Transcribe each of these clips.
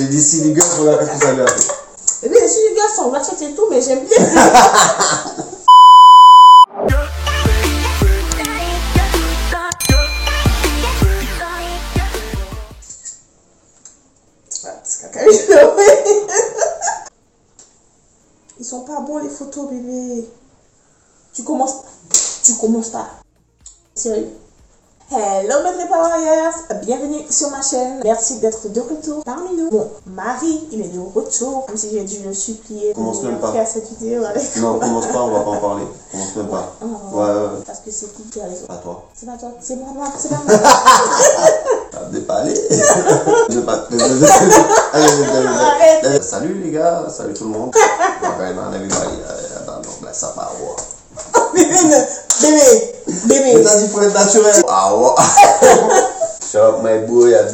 J'ai dit silly girl, regarde qu'est-ce que ça lui a fait. Eh bien, les silly girls sont ratchet et tout, mais j'aime bien. Ils sont pas bons les photos, bébé. Tu commences pas. Sérieux. Hello mes très warriors, bienvenue sur ma chaîne. Merci d'être de retour parmi nous. Bon, Marie, il est de retour. Même si j'ai dû le supplier de faire cette vidéo avec moi. Non, commence pas, on va pas en parler. Commence même pas. Ouais. Parce que c'est qui a raison. Pas toi. C'est pas toi, c'est moi, c'est pas moi. T'as pas aller. Je vais pas. Allez. Salut les gars, salut tout le monde. Ça va, Bébé. T'as dit pour être naturel. Ah ouais. Shut up my boy. Arrête.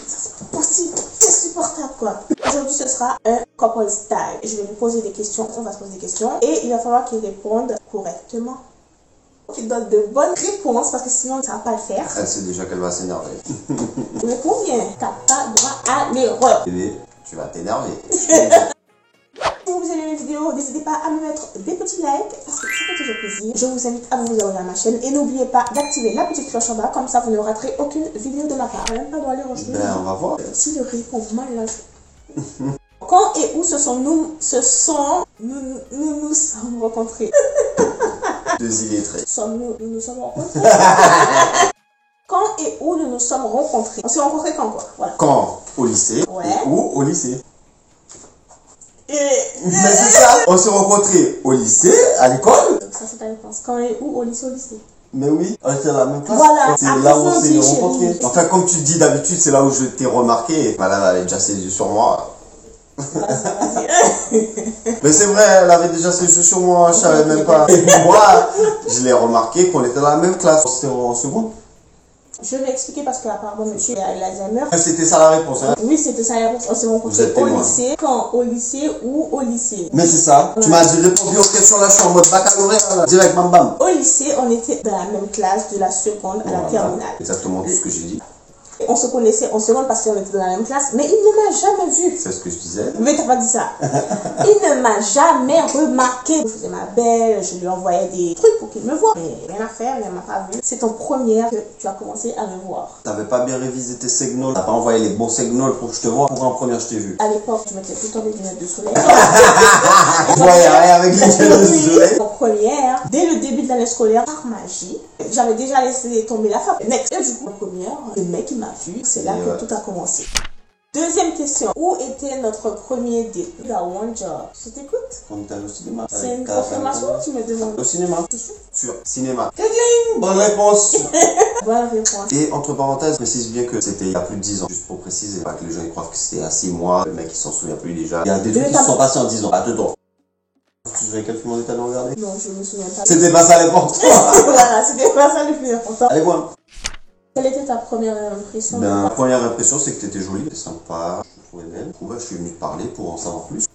C'est pas possible. C'est insupportable quoi. Aujourd'hui ce sera un couple style. Je vais lui poser des questions. On va se poser des questions. Et il va falloir qu'il réponde correctement. Qu'il donne de bonnes réponses parce que sinon ça va pas le faire. Elle sait déjà qu'elle va s'énerver. Réponds bien. T'as pas droit à l'erreur. Bébé, tu vas t'énerver. Si vous aimez mes vidéos, n'hésitez pas à me mettre des petits likes parce que ça fait toujours plaisir. Je vous invite à vous abonner à ma chaîne et n'oubliez pas d'activer la petite cloche en bas, comme ça vous ne raterez aucune vidéo de ma part. Même pas dans les roches. Ben on va voir. S'il répond mal là. Quand et où nous sommes rencontrés. Deux illettrés. Nous nous sommes rencontrés. Quand et où nous nous sommes rencontrés. On s'est rencontrés quand quoi? Voilà. Quand? Au lycée. Ouais. Et où? Au lycée. Mais c'est ça, on s'est rencontrés au lycée, à l'école. Ça c'est ta réponse. Quand et où? Au lycée, Mais oui, on était à la même classe. Voilà. C'est là où on s'est rencontrés. Enfin, comme tu dis d'habitude, c'est là où je t'ai remarqué. Madame avait déjà ses yeux sur moi. Mais c'est vrai, elle avait déjà ses yeux sur moi, je savais même pas. Et moi, je l'ai remarqué qu'on était dans la même classe. C'était en seconde. Je vais expliquer parce qu'apparemment monsieur a l'Alzheimer. C'était ça la réponse, hein? Oui, c'était ça la réponse. On s'est rencontrés au lycée. Quand? Au lycée ou au lycée? Mais c'est ça. Ouais. Tu m'as dit répondu aux questions là, je suis en mode baccalauréat, direct bam bam. Au lycée, on était dans la même classe de la seconde à la terminale. Exactement tout ce que j'ai dit. On se connaissait en seconde parce qu'on était dans la même classe, mais il ne m'a jamais vu. C'est ce que je disais. Mais t'as pas dit ça. Il ne m'a jamais remarqué. Je faisais ma belle, je lui envoyais des trucs pour qu'il me voie. Mais rien à faire, il ne m'a pas vu. C'est en première que tu as commencé à me voir. T'avais pas bien révisé tes signals. T'as pas envoyé les bons signals pour que je te voie. Pour en première, je t'ai vu. À l'époque, je mettais tout le temps des lunettes de soleil. Je voyais rien avec les lunettes de soleil. En première, dès le début de l'année scolaire, par magie, j'avais déjà laissé tomber la femme. Next. Et du coup, en première, le mec il m'a vu. C'est là que tout a commencé. Deuxième question. Où était notre premier date? La one job. Je t'écoute. On était au cinéma. C'est une confirmation ou tu me demandes? Au cinéma. T'es sûr? Sûr. Cinéma. Bonne réponse. Bonne réponse. Et entre parenthèses, précise bien que c'était il y a plus de 10 ans. Juste pour préciser. Pas que les gens ils croient que c'était à 6 mois. Le mec il s'en souvient plus déjà. Il y a des trucs qui se sont passés en 10 ans. Attends. Tu savais quel film on était allé regarder? Non, je me souviens pas. C'était pas ça l'important. Voilà, c'était pas ça le plus important. Allez, quoi. Quelle était ta première impression? Ma première impression, c'est que tu étais jolie, tu étais sympa, je te trouvais belle. Du coup, je suis venu te parler pour en savoir plus.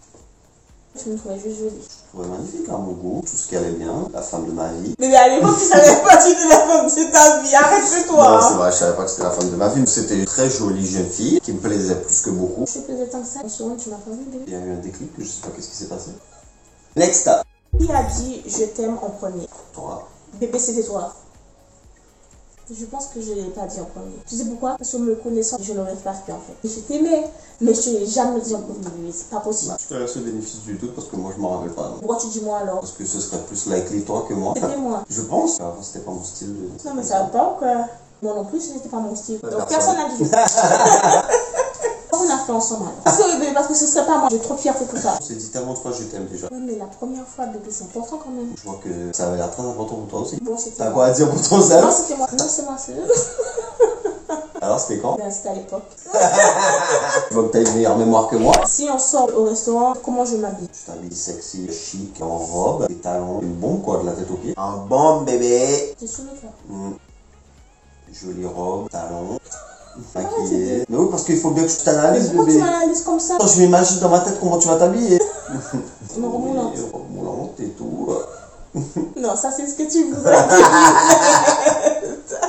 Tu me trouvais juste jolie. Je te trouvais magnifique, à mon goût, tout ce qui allait bien, la femme de ma vie. Mais à l'époque, tu savais pas si c'était la femme de ta vie, arrête-toi. Non, c'est vrai, je savais pas que c'était la femme de ma vie. C'était une très jolie jeune fille qui me plaisait plus que beaucoup. Je te plaisais tant que ça. En seconde, tu m'as pas vu, bébé. Il y a eu un déclic, je sais pas qu'est-ce qui s'est passé. Next up. Qui a dit je t'aime en premier? Toi. Bébé, c'était toi. Je pense que je ne l'ai pas dit en premier. Tu sais pourquoi? Parce que me connaissant, je n'aurais pas fait en fait. Je t'aimais, mais je ne l'ai jamais dit en premier. C'est pas possible. Je te laisse le bénéfice du doute parce que moi je m'en rappelle pas. Pourquoi tu dis moi alors? Parce que ce serait plus likely toi que moi. C'était moi. Je pense. Avant c'était pas mon style de... Non mais ça va pas ou quoi? Moi non plus, ce n'était pas mon style. Donc personne n'a dit. On a fait ensemble alors. C'est bébé, parce que ce serait pas moi. J'ai trop de fierté pour ça. On s'est dit tellement de fois je t'aime déjà. Ouais, mais la première fois, bébé, c'est important quand même. Je vois que ça avait l'air très important pour toi aussi. Bon, c'était. T'as quoi à dire pour ton self? Non, c'était moi. Non, c'est moi, c'est Alors, c'était quand? Ben, c'était à l'époque. Je vois que t'as une meilleure mémoire que moi. Si on sort au restaurant, comment je m'habille? Tu t'habilles sexy, chic, en robe, des talons, une bombe quoi, de la tête aux pieds. Un bombe bébé. T'es sûr de toi? Jolie robe, talons. Maquillée. Mais oui, parce qu'il faut bien que je t'analyse, bébé. Pourquoi tu m'analyses comme ça? Je m'imagine dans ma tête comment tu vas t'habiller. Une robe moulante. Robe moulante et tout. Non, ça c'est ce que tu voudrais dire.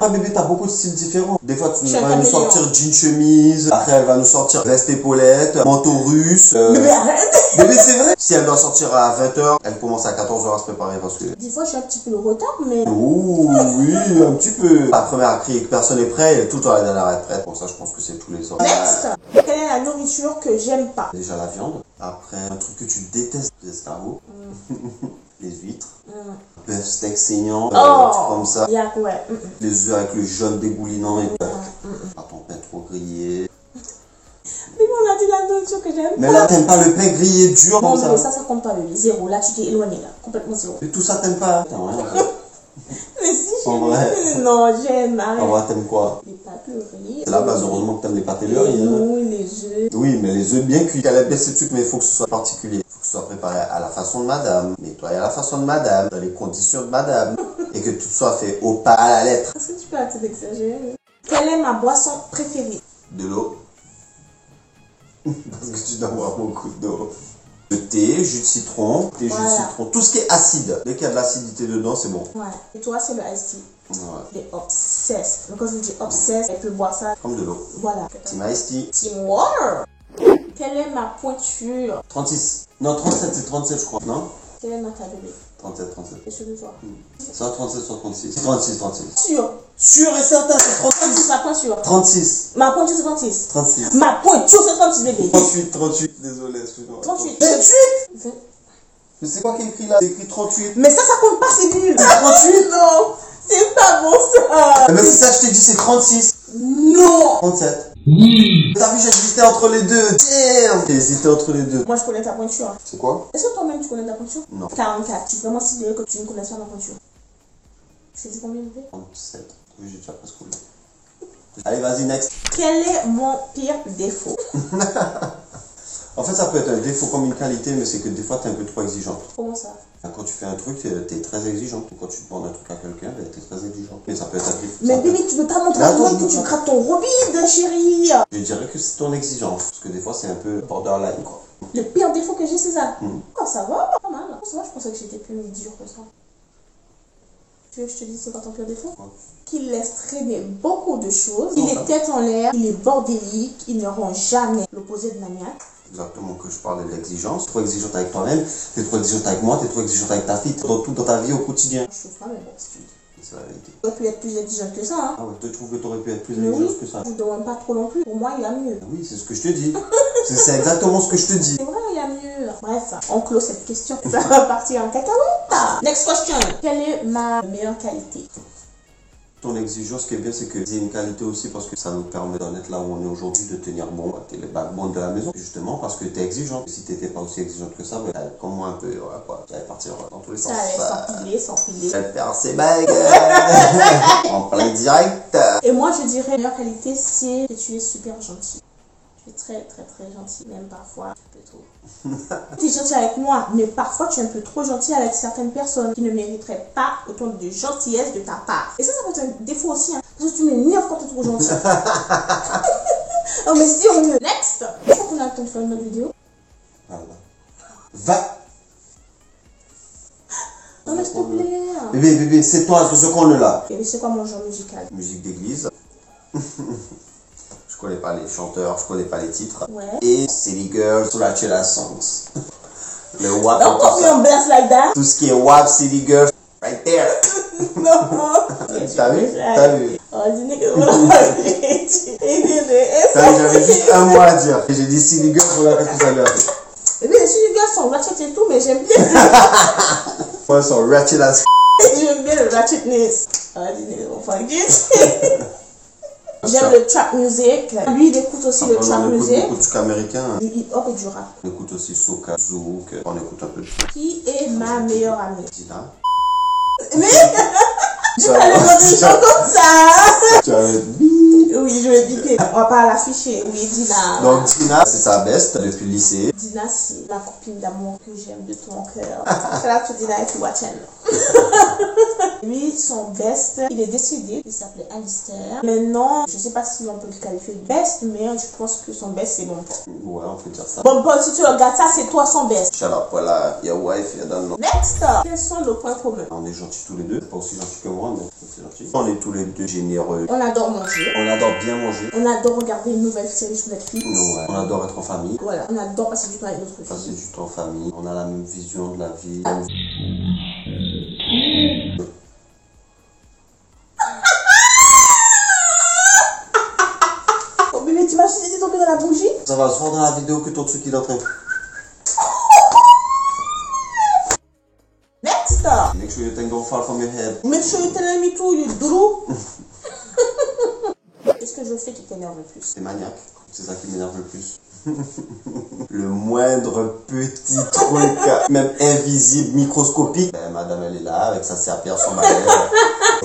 Ah bébé, t'as beaucoup de styles différents. Des fois tu Je suis vas nous caméléon. sortir jean chemise, après elle va nous sortir veste épaulette, manteau russe. Bébé, arrête. Bébé c'est vrai. Si elle doit sortir à 20h, elle commence à 14h à se préparer parce que... Des fois, je suis un petit peu en retard, mais... Ouh oui, un petit peu. La première a crié que personne n'est prêt, et tout le temps la dernière est prête. Bon ça je pense que c'est tous les ans. Next. Quelle est la nourriture que j'aime pas? Déjà la viande. Après un truc que tu détestes, les escargots. Les huîtres. Bœuf steak saignant. Oh, trucs comme ça. yeah, ouais. Les œufs avec le jaune dégoulinant et attends, pain trop grillé. Mais on a dit la nourriture que j'aime Mais pas. là, t'aimes pas le pain grillé dur Non, comme mais ça. ça compte pas, bébé. Zéro. Là, tu t'es éloigné, là. Complètement zéro. Et tout ça, t'aimes pas. Putain, ouais, Mais si, En vrai. Non, j'aime. en Arrête. vrai, t'aimes quoi? Les pâtes, le riz. C'est la base, heureusement que t'aimes les pâtes et le Les riz. Hein. nouilles, les œufs. Oui, mais les œufs bien cuits. Elle a baissé dessus, mais il faut que ce soit particulier. Il faut que ce soit préparé à la façon de madame, nettoyé à la façon de madame, dans les conditions de madame, et que tout soit fait au pas à la lettre. Est-ce que tu peux arrêter d'exagérer? Quelle est ma boisson préférée? De l'eau. Parce que tu dois boire beaucoup d'eau. Le thé, jus de citron, jus de citron, tout ce qui est acide. Dès qu'il y a de l'acidité dedans, c'est bon. Ouais. Et toi, c'est le iced tea. Ouais. Il est obsessed. Donc, quand je dis obsessed, elle peut boire ça. Comme de l'eau. Voilà. Team Ice Tea. Team Water. Quelle est ma pointure? 36. Non, 37, c'est 37, je crois. Non? Quelle est ma taille, bébé? 37, 37. Et sûr de toi? Soit 37, soit 36. 36, 36. Sûr. Sûr et certain, c'est 36. Ma pointure. 36. Ma pointure, c'est 36. 36. Ma pointure, c'est 36, bébé. 38, 38. Désolé, excuse-moi. 38. 28. 20. Mais c'est quoi qui est écrit là? C'est écrit 38. Mais ça compte pas, c'est nul. 38. Non, c'est pas bon ça. Mais c'est ça que je t'ai dit, c'est 36. Non. 37. T'as vu, j'ai hésité entre les deux. Damn. J'ai hésité entre les deux. Moi, je connais ta pointure. C'est quoi? Est-ce que toi-même, tu connais ta pointure? Non. 44. Tu peux vraiment considérer que tu ne connais pas ma pointure. Tu dis combien, bébé? 37. Oui, j'ai déjà presque oublié. Allez, vas-y, next. Quel est mon pire défaut? En fait, ça peut être un défaut comme une qualité, mais c'est que des fois, t'es un peu trop exigeante. Comment ça? Quand tu fais un truc, t'es très exigeante. Quand tu demandes un truc à quelqu'un, t'es très exigeante. Mais ça peut être un défaut. Mais bébé, tu veux pas montrer Mais à tout le attends, monde que je tu veux grattes ton robide, chérie. Je dirais que c'est ton exigence. Parce que des fois, c'est un peu borderline, quoi. Le pire défaut que j'ai, c'est ça. Oh, ça va, pas mal. Ça va, je pensais que j'étais plus dur que ça. Tu veux que je te dise c'est quoi ton pire défaut? Qu'il laisse traîner beaucoup de choses. Il est tête en l'air, il est bordélique, il ne rend jamais l'opposé de maniaque. Exactement, que je parle de l'exigence. T'es trop exigeante avec toi-même, t'es trop exigeante avec moi, t'es trop exigeante avec ta fille, dans tout dans ta vie au quotidien. Je trouve pas, mais bon, si tu dis. C'est la vérité. Tu aurais pu être plus exigeante que ça, hein. Ah ouais, tu trouves que t'aurais pu être plus Mais exigeante oui, que ça? je ne demande pas trop non plus. Pour moi, il y a mieux. Oui, c'est ce que je te dis. c'est exactement ce que je te dis. C'est vrai, il y a mieux. Bref, on clôt cette question. Ça va partir en cacahuète. Next question. Quelle est ma meilleure qualité? Ton exigence, ce qui est bien, c'est que c'est une qualité aussi parce que ça nous permet d'en être là où on est aujourd'hui, de tenir bon. T'es le backbone de la maison, justement parce que t'es exigeante. Si t'étais pas aussi exigeante que ça, bah, comme moi un peu, voilà quoi, tu allais partir dans tous les sens. Ça allait s'empiler. Elle perd ses bagues en plein direct. Et moi, je dirais, la meilleure qualité, c'est que tu es super gentil. Tu es très, très, très gentil, même parfois un peu trop. Tu es gentil avec moi, mais parfois tu es un peu trop gentil avec certaines personnes qui ne mériteraient pas autant de gentillesse de ta part. Et ça peut être un défaut aussi, hein, parce que tu m'énerves quand tu es trop gentil. Oh, mais si on est next, est-ce qu'on a le temps de faire une autre vidéo? Voilà. Va. Non, mais s'il te plaît. Bébé, c'est toi, ce qu'on est là. Et c'est quoi mon genre musical? Musique d'église. Je connais pas les chanteurs, je connais pas les titres. Ouais. Et City Girls, Ratchet Songs. Le WAP. Don't put me on blast like that. Tout ce qui est WAP, City Girls, right there. Non. T'as vu? T'as vu? Oh, dis que voilà. J'avais juste un mot à dire. J'ai dit City Girls, regarde ce que ça lui a fait. Mais les City Girls sont ratchet et tout, mais j'aime bien. Moi, ils sont Ratchet as J'aime bien le ratchetness. Oh, dis on forget. J'aime le trap music. Lui, il écoute aussi le trap on écoute music. beaucoup de trucs américains. Du hip-hop et du rap. On écoute aussi Soca, Zouk, on écoute un peu de tout. Qui est ma meilleure amie? Dina. Mais tu vas aller dans des gens comme ça. Tu avais... Oui, je vais piquer. On va pas l'afficher. Oui, Dina. Donc Dina, c'est sa best depuis le lycée. Dina, c'est ma copine d'amour que j'aime de tout mon cœur. Shout out to Dina if you watching. Lui, son best, il est décédé. Il s'appelait Alistair. Maintenant, je sais pas si on peut le qualifier de best, mais je pense que son best, c'est Bon Paul. Ouais, on peut dire ça. Bon Paul, si tu regardes ça, c'est toi son best. Shout out, voilà, your wife, you don't know. Next, quels sont nos points communs? On est gentils tous les deux, c'est pas aussi gentil que moi. loin, mais c'est gentil. On est tous les deux généreux. On adore manger. On adore bien manger. On adore regarder une nouvelle série sur Netflix. Ouais. On adore être en famille. Voilà, on adore passer du temps avec notre Passer fille. du temps en famille. On a la même vision de la vie. Oh bébé, tu m'as dit tomber dans la bougie? Ça va se voir dans la vidéo que ton truc il est en train. Next! Make sure you don't fall from your head. Make sure you tell me too, you doulou. Qu'est-ce que je fais qui t'énerve le plus? C'est maniaque. C'est ça qui m'énerve le plus. Le moindre petit truc, même invisible, microscopique. Ben, madame, elle est là avec sa serpillère sur ma lèvre.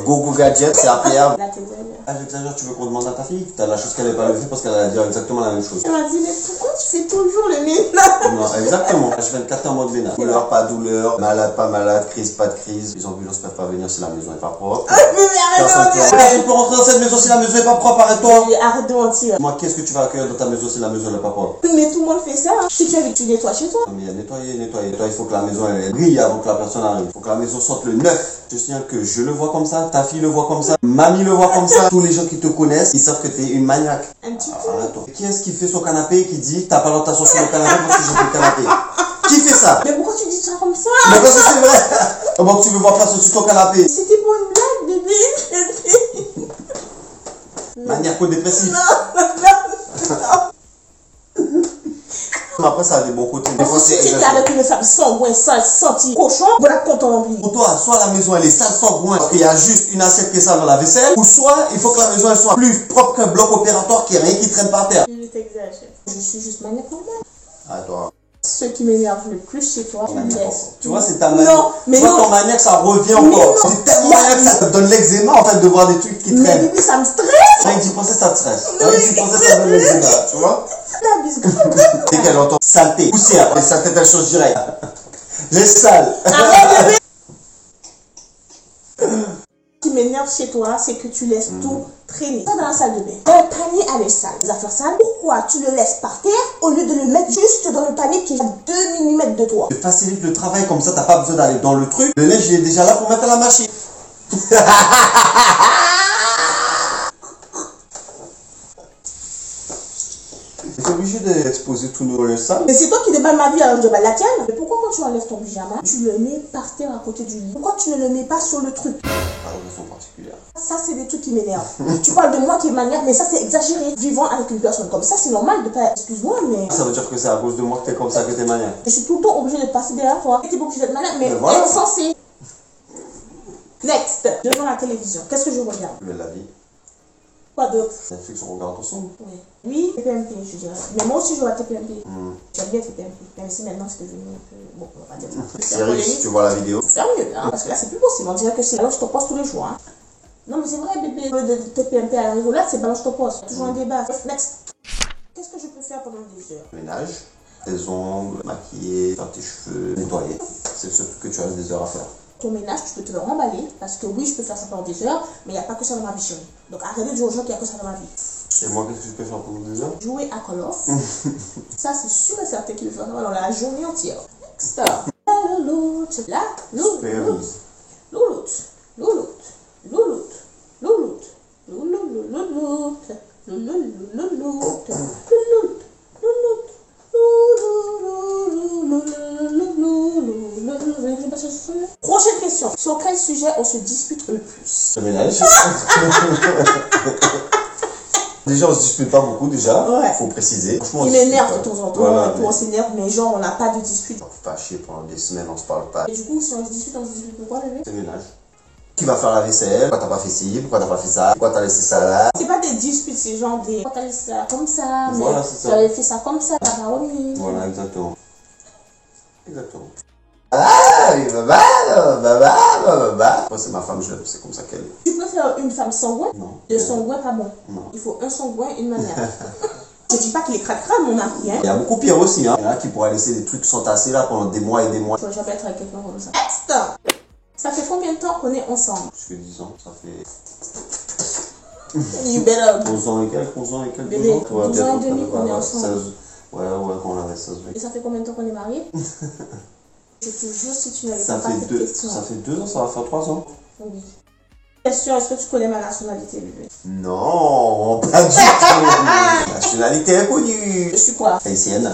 Gogo gadget, serpillère. La t'exagère. Ah, j'exagère, tu veux qu'on demande à ta fille? T'as la chose qu'elle n'avait pas le fait parce qu'elle allait dire exactement la même chose. Elle m'a dit, mais pourquoi tu fais toujours le ménage? Non, exactement. H24 en mode ménage. Douleur, pas douleur. Malade, pas malade. Crise, pas de crise. Les ambulances peuvent pas venir si la maison est pas propre. Personne peut rentrer dans cette maison si la maison est pas propre, arrête-toi. Arrête de mentir. Moi, qu'est-ce que tu vas accueillir dans ta maison si la maison n'est pas propre? Mais tout le monde fait ça. Si tu as tu nettoies chez toi. Non, mais il y a nettoyer. Toi, il faut que la maison elle brille avant que la personne arrive. Il faut que la maison sorte le neuf. Je signale que je le vois comme ça, ta fille le voit comme ça, mamie le voit comme ça. Tous les gens qui te connaissent, ils savent que tu es une maniaque. Un petit peu. Arrête-toi. Qui est-ce qui fait son canapé et qui dit t'as pas le droit de t'asseoir sur le canapé parce que j'ai fait le canapé? Qui fait ça? Mais pourquoi tu dis ça comme ça? Mais parce que c'est vrai. Comment tu veux voir personne sur ton canapé? C'était pour une blague, bébé. Maniaco-dépressif. Non. Après, ça a des bons côtés. Des fois, Si c'est tu étais exagéré. avec une femme sanguin, sale, senti cochon, voilà qu'on t'en envie. Pour toi, soit la maison elle est sale sans goin, parce qu'il y a juste une assiette qui est sale dans la vaisselle, ou soit il faut que la maison elle soit plus propre qu'un bloc opératoire, qu'il n'y ait rien qui traîne par terre. Je t'exagère. Je suis juste maniaque normale. Ah, toi. Ce qui m'énerve le plus chez toi, tu me laisses. Tu vois, c'est ta maniaque. Non, mais toi, non. ton maniaque, ça revient Mais encore. non. C'est tellement maniaque que ça te donne l'eczéma en fait de voir des trucs qui Mais traînent. bébé, ça me stresse. Rien que tu pensais, ça te stresse. Rien que tu pensais, ça te donne l'eczéma. Tu vois? La bise. Dès qu'elle entend saleté, poussière, et sa tête elle change direct. Les sales. Arrête, bébé. Ce qui m'énerve chez toi, c'est que tu laisses tout traîner. Pas dans la salle de bain. Dans le panier à les sales. Les affaires sales. Pourquoi tu le laisses par terre au lieu de le mettre juste dans le panier qui est à 2 mm de toi? Je facilite le travail comme ça, t'as pas besoin d'aller dans le truc. Le linge, il est déjà là pour mettre à la machine. T'es obligé d'exposer tous nos linges sales. Mais c'est toi qui déballes ma vie alors je déballe la tienne. Mais pourquoi quand tu enlèves ton pyjama, tu le mets par terre à côté du lit? Pourquoi tu ne le mets pas sur le truc? Pas de raison particulière. Ça, c'est des trucs qui m'énervent. Tu parles de moi qui est maniaque, mais ça, c'est exagéré. Vivant avec une personne comme ça, c'est normal de pas... Excuse-moi, mais... Ça veut dire que c'est à cause de moi que t'es comme ça, que t'es maniaque. Je suis tout le temps obligée de passer derrière toi. Tu es obligée d'être maniaque, mais voilà. insensé. Next. Devant la télévision, qu'est-ce que je regarde? Mais la vie. Quoi d'autre? Netflix, on regarde ensemble. Oui. Oui, TPMP, je dirais. Mais moi aussi, je vois TPMP. J'aime bien TPMP. Même si maintenant, c'est devenu un peu... Bon, on va pas dire ça. Sérieux, si tu vois la vidéo. Sérieux, hein? Parce que là, c'est plus possible. On dirait que c'est... Alors, je te poste tous les jours, hein. Non, mais c'est vrai, bébé. Le TPMP à la rigolade, c'est balance, je te poste. Toujours un débat. Next. Qu'est-ce que je peux faire pendant des heures? Ménage, tes ongles, maquiller, faire tes cheveux, nettoyer. C'est ce que tu as des heures à faire. Ton ménage, tu peux te le remballer. Parce que oui, je peux faire ça pendant des heures. Mais il n'y a pas que ça dans ma vie, chérie. Donc, arrêtez de dire aux gens qu'il n'y a que ça dans ma vie. Et moi, qu'est-ce que je peux faire pendant des heures? Jouer à Call of. Ça, c'est sûr et certain qu'il le fera dans la journée entière. Next. Louloute. Là, louloute. Louloute. Louloute. Louloute. Louloute. Louloute. Louloute. Louloute. Louloute. Prochaine question. Sur quel sujet on se dispute le plus? Le ménage. Déjà, on se dispute pas beaucoup, déjà. Ouais. Faut préciser. Franchement, Il m'énerve de temps en temps. Voilà, On s'énerve, mais genre, on n'a pas de dispute. on peut pas chier pendant des semaines, on se parle pas. Et du coup, si on se dispute pourquoi, bébé? C'est le ménage. Qui va faire la vaisselle? Pourquoi t'as pas fait ci? Pourquoi t'as pas fait ça? Pourquoi t'as laissé ça là? C'est pas des disputes, c'est genre des... Pourquoi t'as laissé ça comme ça? Voilà, Mais c'est ça. tu avais fait ça comme ça, t'as pas remis. Voilà, exactement. Exactement. Ah, oui, baba. Moi, c'est ma femme, je l'aime, c'est comme ça qu'elle est. Tu préfères une femme sanguin? Non. Le sanguin, pas bon. Non. Il faut un sanguin, une manière. Je dis pas qu'il est crade-crade, mon mari, hein. Il y a beaucoup pire aussi, hein. Il y en a qui pourraient laisser des trucs s'entasser là pendant des mois et des mois. Je ne jamais être avec quelqu'un comme ça. Next. Ça fait combien de temps qu'on est ensemble? Plus que 10 ans, ça fait You better. 11 ans et quelques, 11 ans et quelques. Bébé, 12 ans. 12 ans et peut-être, demi qu'on est ensemble. 16. Ouais, quand on avait 16 ans. Et ça fait combien de temps qu'on est mariés? Je te jure, si tu n'avais Ça pas fait cette 2 question. ça fait 2 ans, ça va faire 3 ans. Oui. Question, est-ce que tu connais ma nationalité, bébé? Non, pas du tout. Nationalité inconnue. Je suis quoi? Haïtienne.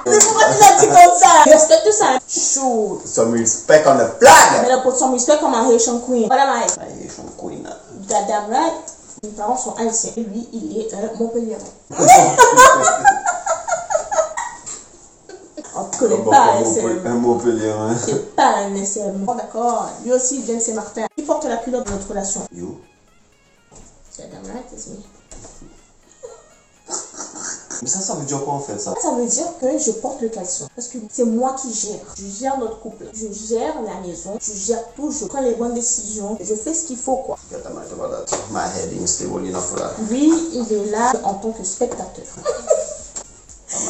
Mais pourquoi tu l'as dit comme ça? Respecte ça. Chou. Some respect on the flag. Mais là, pour son respect comme un Haitian queen. Voilà, ma Haitian queen. Goddamn right. Mes parents sont haïtiens. Et lui, il est un Montpellierin. On ne connaît pas un Montpellier. C'est pas un SM. Bon, d'accord. Lui aussi, il vient de Saint-Martin. Qui porte la culotte de notre relation? You. Goddamn right, it's me. Mais ça veut dire quoi en fait ça? Ça veut dire que je porte le caleçon. Parce que c'est moi qui gère. Je gère notre couple. Je gère la maison. Je gère tout. Je prends les bonnes décisions. Je fais ce qu'il faut, quoi. My head is stable enough for that. Lui, il est là en tant que spectateur.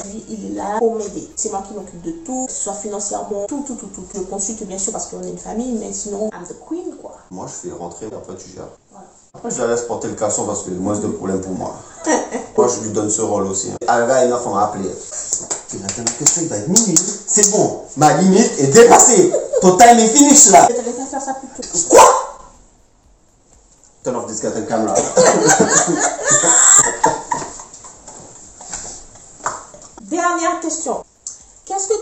Lui, il est là pour m'aider. C'est moi qui m'occupe de tout, que ce soit financièrement, tout. Je le consulte bien sûr parce qu'on est une famille, mais sinon, I'm the queen, quoi. Moi, je fais rentrer, et après tu gères. Voilà. Après, je la laisse porter le caleçon parce que moi, c'est de problème pour moi. Moi, je lui donne ce rôle aussi. Arrivé enough, on m'a appelé. La dernière question, il va être minuit. C'est bon, ma limite est dépassée. Ton time est finish là. Je devais pas faire ça plus tôt. Quoi? Turn off this goddamn camera. Dernière question. Qu'est-ce que...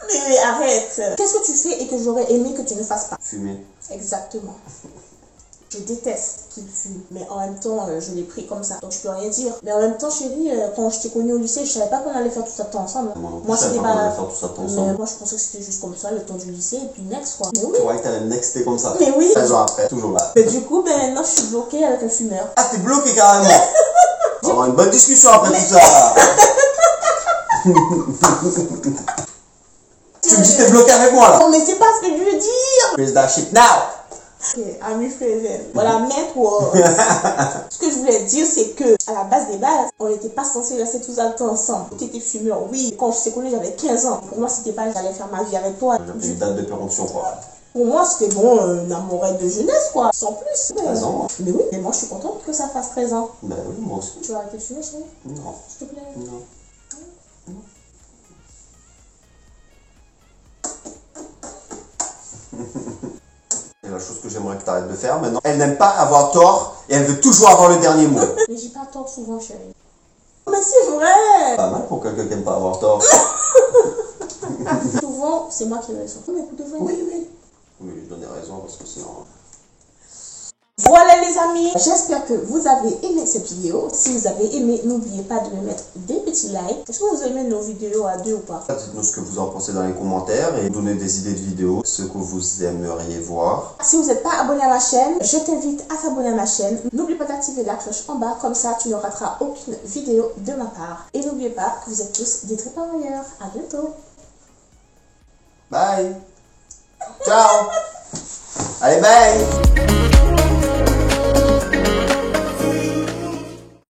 Mais arrête. Qu'est-ce que tu fais et que j'aurais aimé que tu ne fasses pas? Fumer. Exactement. Je déteste qu'il fume, mais en même temps, je l'ai pris comme ça, donc je peux rien dire. Mais en même temps, chérie, quand je t'ai connue au lycée, je savais pas qu'on allait faire tout ça temps ensemble. Moi, c'était pas... faire tout ça temps ensemble. Moi, je pensais que c'était juste comme ça, le temps du lycée, et puis next, quoi. Mais oui. Tu vois que t'allais nexter comme ça. Mais oui. 13 ans après, toujours là. Mais du coup, ben, maintenant, je suis bloquée avec un fumeur. Ah, t'es bloqué carrément. On va avoir une bonne discussion après tout ça. Tu me dis que t'es bloqué avec moi là. Non, mais c'est pas ce que je veux dire. Freeze that shit now. Ok, ami Frézen. Voilà, maître. Ce que je voulais dire, c'est que, à la base des bases, on n'était pas censé rester tous le temps ensemble. Tu étais fumeur, oui. Quand je t'ai connue, j'avais 15 ans. Pour moi, c'était pas, j'allais faire ma vie avec toi. J'ai une date de péremption quoi. Pour moi, c'était bon, un amourette de jeunesse, quoi. Sans plus. 13 ans. Mais oui, mais moi, je suis contente que ça fasse 13 ans. Ben oui, moi aussi. Tu vas arrêter de fumer, chérie? Non. S'il te plaît. Non. C'est la chose que j'aimerais que tu arrêtes de faire maintenant. Elle n'aime pas avoir tort et elle veut toujours avoir le dernier mot. Mais j'ai pas tort souvent, chérie. Mais c'est vrai. Pas mal pour quelqu'un qui n'aime pas avoir tort. Souvent, c'est moi qui ai raison. Mais vous devez... Oui. Oui, je donne des raisons parce que sinon... Voilà les amis, j'espère que vous avez aimé cette vidéo. Si vous avez aimé, n'oubliez pas de me mettre des petits likes. Est-ce que vous aimez nos vidéos à deux ou pas? Dites-nous ce que vous en pensez dans les commentaires et donnez des idées de vidéos, ce que vous aimeriez voir. Si vous n'êtes pas abonné à ma chaîne, je t'invite à t'abonner à ma chaîne. N'oublie pas d'activer la cloche en bas, comme ça tu ne rateras aucune vidéo de ma part. Et n'oubliez pas que vous êtes tous des très travailleurs. À bientôt. Bye. Ciao. Allez, bye.